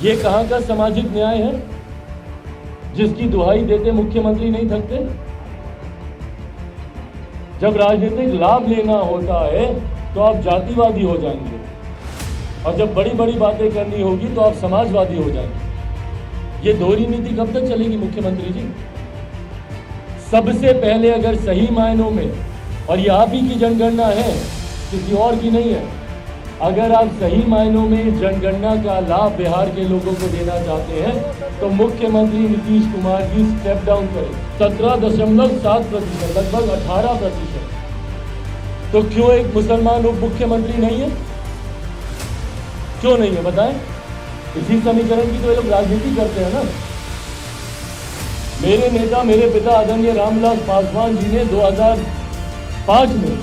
ये कहां का सामाजिक न्याय है जिसकी दुहाई देते मुख्यमंत्री नहीं थकते? जब राजनीतिक लाभ लेना होता है तो आप जातिवादी हो जाएंगे, और जब बड़ी बड़ी बातें करनी होगी तो आप समाजवादी हो जाएंगे। ये दोहरी नीति कब तक चलेगी मुख्यमंत्री जी? सबसे पहले अगर सही मायनों में, और ये आप ही की जनगणना है, किसी और की नहीं है, अगर आप सही मायनों में जनगणना का लाभ बिहार के लोगों को देना चाहते हैं तो मुख्यमंत्री नीतीश कुमार जी स्टेप डाउन करें। 17.7%, लगभग 18%। तो क्यों एक मुसलमान उप मुख्यमंत्री नहीं है? क्यों नहीं है बताएं? इसी समीकरण की तो ये लोग राजनीति करते हैं ना। मेरे नेता, मेरे पिता आदरणीय रामविलास पासवान जी ने 2005 में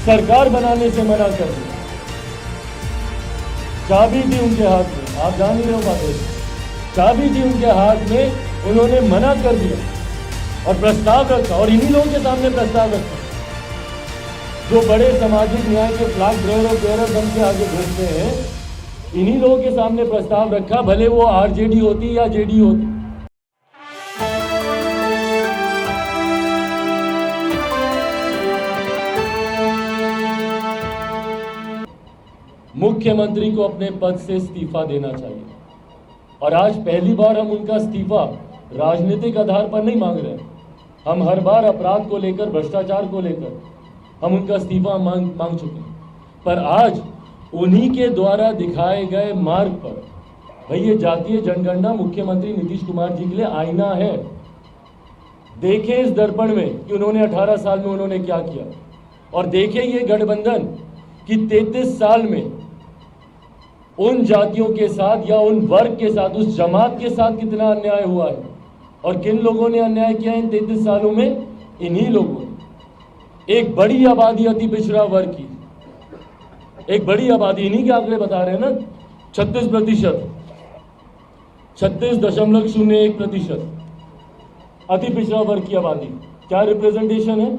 सरकार बनाने से मना कर दिया। चाबी दी उनके हाथ में, आप जान ही रहे हो बातें, चाबी दी उनके हाथ में, उन्होंने मना कर दिया और प्रस्ताव रखा, और इन्हीं लोगों के सामने प्रस्ताव रखा जो बड़े सामाजिक न्याय के फ्लैग बेयरर बन के आगे घूमते हैं। इन्हीं लोगों के सामने प्रस्ताव रखा, भले वो आरजेडी होती या जेडी होती। मुख्यमंत्री को अपने पद से इस्तीफा देना चाहिए, और आज पहली बार हम उनका इस्तीफा राजनीतिक आधार पर नहीं मांग रहे। हम हर बार अपराध को लेकर, भ्रष्टाचार को लेकर हम उनका इस्तीफा मांग चुके हैं, पर आज उन्हीं के द्वारा दिखाए गए मार्ग पर, भाई ये जातीय जनगणना मुख्यमंत्री नीतीश कुमार जी के लिए आईना है। देखें इस दर्पण में कि उन्होंने 18 साल में उन्होंने क्या किया, और देखें ये गठबंधन कि 33 साल में उन जातियों के साथ या उन वर्ग के साथ, उस जमात के साथ कितना अन्याय हुआ है। और किन लोगों ने अन्याय किया इन 33 सालों में? इन्हीं लोगों ने। एक बड़ी आबादी अति पिछड़ा वर्ग की, एक बड़ी आबादी, इन्हीं के आंकड़े बता रहे हैं ना, 36%, 36.01% अति पिछड़ा वर्ग की आबादी। क्या रिप्रेजेंटेशन है?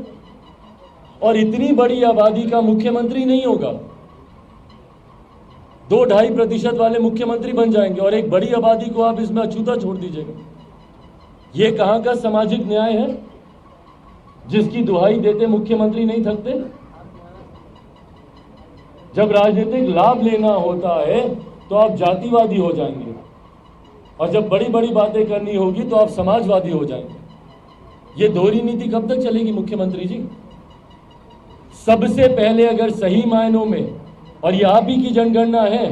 और इतनी बड़ी आबादी का मुख्यमंत्री नहीं होगा, 2-2.5% वाले मुख्यमंत्री बन जाएंगे, और एक बड़ी आबादी को आप इसमें अछूता छोड़ दीजिएगा। ये कहां का सामाजिक न्याय है जिसकी दुहाई देते मुख्यमंत्री नहीं थकते? जब राजनीतिक लाभ लेना होता है तो आप जातिवादी हो जाएंगे, और जब बड़ी बड़ी बातें करनी होगी तो आप समाजवादी हो जाएंगे। ये दोहरी नीति कब तक चलेगी मुख्यमंत्री जी? सबसे पहले अगर सही मायनों में, और ये आप ही की जनगणना है,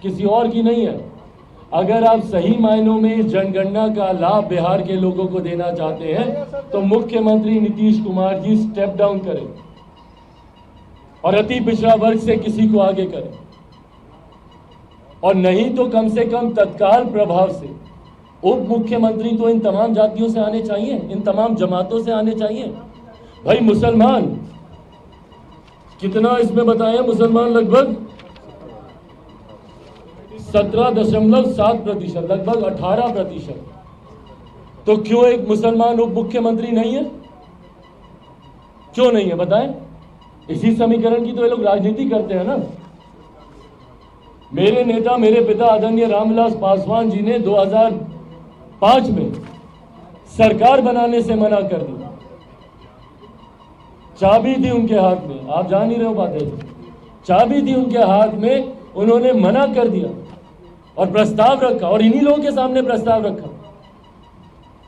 किसी और की नहीं है, अगर आप सही मायनों में इस जनगणना का लाभ बिहार के लोगों को देना चाहते हैं तो मुख्यमंत्री नीतीश कुमार जी स्टेप डाउन करें और अति पिछड़ा वर्ग से किसी को आगे करें, और नहीं तो कम से कम तत्काल प्रभाव से उप मुख्यमंत्री तो इन तमाम जातियों से आने चाहिए, इन तमाम जमातों से आने चाहिए। भाई मुसलमान कितना इसमें बताया? मुसलमान लगभग 17.7%, लगभग 18%। तो क्यों एक मुसलमान उप मुख्यमंत्री नहीं है? क्यों नहीं है बताएं? इसी समीकरण की तो ये लोग राजनीति करते हैं ना। मेरे नेता, मेरे पिता आदरणीय रामविलास पासवान जी ने 2005 में सरकार बनाने से मना कर दिया। चाबी दी उनके हाथ में, आप जान ही रहे हो बातें, चाबी दी उनके हाथ में, उन्होंने मना कर दिया और प्रस्ताव रखा, और इन्हीं लोगों के सामने प्रस्ताव रखा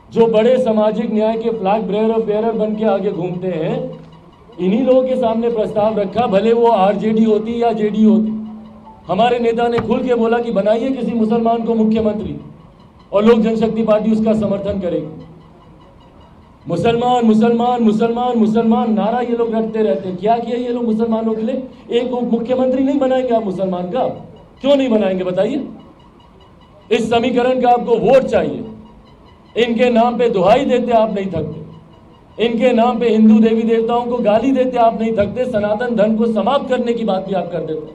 जो बड़े सामाजिक न्याय के फ्लैग बेयरर बन के आगे घूमते हैं। इन्हीं लोगों के सामने प्रस्ताव रखा, भले वो आरजेडी होती या जेडी होती। हमारे नेता ने खुल के बोला कि बनाइए किसी मुसलमान को मुख्यमंत्री, और लोक जनशक्ति पार्टी उसका समर्थन करेगी। मुसलमान मुसलमान मुसलमान मुसलमान नारा ये लोग रटते रहते हैं। क्या किया ये लोग मुसलमानों के लिए? एक उप मुख्यमंत्री नहीं बनाएंगे आप मुसलमान का? क्यों नहीं बनाएंगे बताइए? इस समीकरण का आपको वोट चाहिए। इनके नाम पे दुहाई देते आप नहीं थकते, इनके नाम पे हिंदू देवी देवताओं को गाली देते आप नहीं थकते, सनातन धर्म को समाप्त करने की बात भी आप कर देते,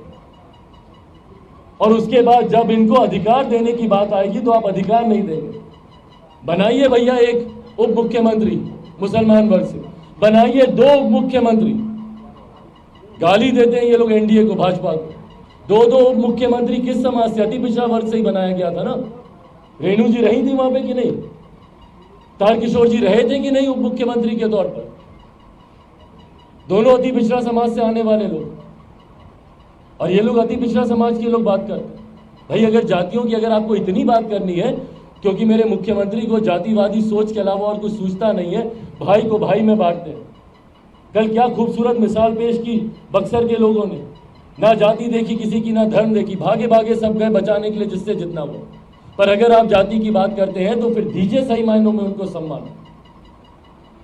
और उसके बाद जब इनको अधिकार देने की बात आएगी तो आप अधिकार नहीं देंगे। बनाइए भैया एक उप मुख्यमंत्री मुसलमान वर्ग से, बनाइए 2 उप मुख्यमंत्री। गाली देते हैं ये लोग एनडीए को, भाजपा को। दो दो मुख्यमंत्री किस समाज से? अति पिछड़ा वर्ग से ही बनाया गया था ना। रेणु जी रही थी वहां पे कि नहीं? तारकिशोर जी रहे थे कि नहीं उप मुख्यमंत्री के तौर पर? दोनों अति पिछड़ा समाज से आने वाले लोग, और ये लोग अति पिछड़ा समाज के लोग बात करते हैं। भाई अगर जातियों की अगर आपको इतनी बात करनी है, क्योंकि मेरे मुख्यमंत्री को जातिवादी सोच के अलावा और कुछ सूझता नहीं है, भाई को भाई में बांटते हैं। कल क्या खूबसूरत मिसाल पेश की बक्सर के लोगों ने, ना जाति देखी किसी की, ना धर्म देखी, भागे भागे सब गए बचाने के लिए जिससे जितना हो। पर अगर आप जाति की बात करते हैं तो फिर दीजिए सही मायनों में उनको सम्मान,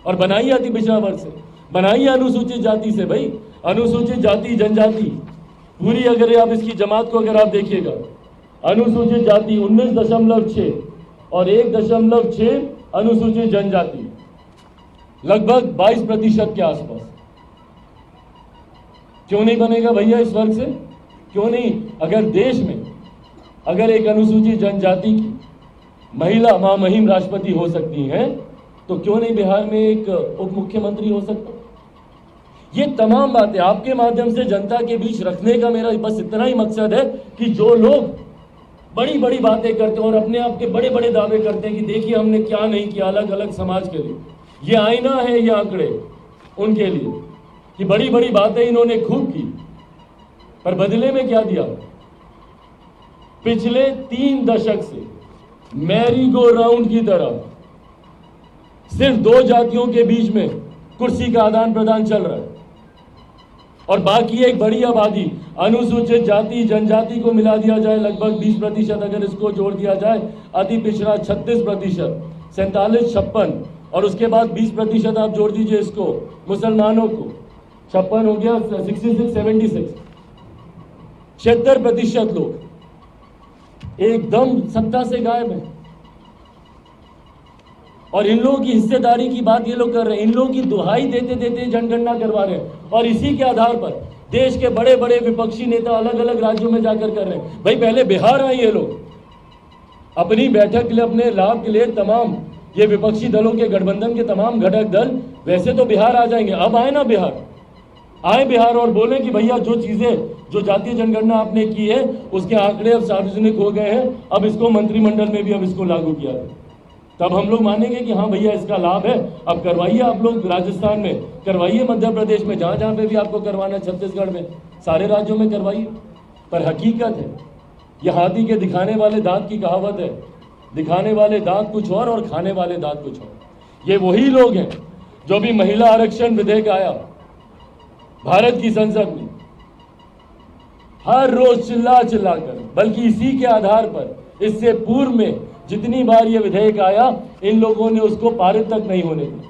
और बनाइए अति पिछड़ा वर्ग से, बनाइए अनुसूचित जाति से। भाई अनुसूचित जाति जनजाति पूरी, अगर आप इसकी जमात को अगर आप देखिएगा, अनुसूचित जाति 19.6 और 1.6 अनुसूचित जनजाति, लगभग 22% के आसपास। क्यों नहीं बनेगा भैया इस वर्ग से? क्यों नहीं? अगर देश में अगर एक अनुसूचित जनजाति की महिला महामहिम राष्ट्रपति हो सकती हैं, तो क्यों नहीं बिहार में एक उप मुख्यमंत्री हो सकता? ये तमाम बातें आपके माध्यम से जनता के बीच रखने का मेरा बस इतना ही मकसद है कि जो लोग बड़ी बड़ी बातें करते हैं और अपने आप के बड़े बड़े दावे करते हैं कि देखिए हमने क्या नहीं किया अलग अलग समाज के लिए, ये आईना है, ये आंकड़े उनके लिए कि बड़ी बड़ी बातें इन्होंने खूब की, पर बदले में क्या दिया? पिछले 3 दशक से मैरी गो राउंड की तरह सिर्फ 2 जातियों के बीच में कुर्सी का आदान प्रदान चल रहा है, और बाकी एक बड़ी आबादी अनुसूचित जाति जनजाति को मिला दिया जाए लगभग 20%, अगर इसको जोड़ दिया जाए अति पिछड़ा 36%, 47, 56, और उसके बाद 20% आप जोड़ दीजिए इसको मुसलमानों को, 56 हो गया 66, 76, 76% लोग एकदम सत्ता से गायब है। और इन लोगों की हिस्सेदारी की बात ये लोग कर रहे हैं, इन लोगों की दुहाई देते देते जनगणना करवा रहे हैं, और इसी के आधार पर देश के बड़े बड़े विपक्षी नेता अलग अलग राज्यों में जाकर कर रहे हैं। भाई पहले बिहार आए ये लोग अपनी बैठक के लिए, अपने लाभ के लिए, तमाम ये विपक्षी दलों के गठबंधन के तमाम घटक दल वैसे तो बिहार आ जाएंगे, अब आए ना बिहार, आए बिहार और बोले कि भैया जो चीजें जो जातीय जनगणना आपने की है उसके आंकड़े अब सार्वजनिक हो गए हैं, अब इसको मंत्रिमंडल में भी अब इसको लागू किया है। तब हम लोग मानेंगे कि हाँ भैया इसका लाभ है, अब करवाइए आप लोग राजस्थान में, करवाइए मध्य प्रदेश में, जहाँ जहाँ पे भी आपको करवाना है, छत्तीसगढ़ में, सारे राज्यों में करवाइए। पर हकीकत है यह हाथी के दिखाने वाले दांत की कहावत है, दिखाने वाले दांत कुछ और खाने वाले दांत कुछ और। ये वही लोग हैं जो भी महिला आरक्षण विधेयक आया भारत की संसद में, हर रोज चिल्ला चिल्ला कर, बल्कि इसी के आधार पर इससे पूर्व में जितनी बार ये विधेयक आया इन लोगों ने उसको पारित तक नहीं होने दिया।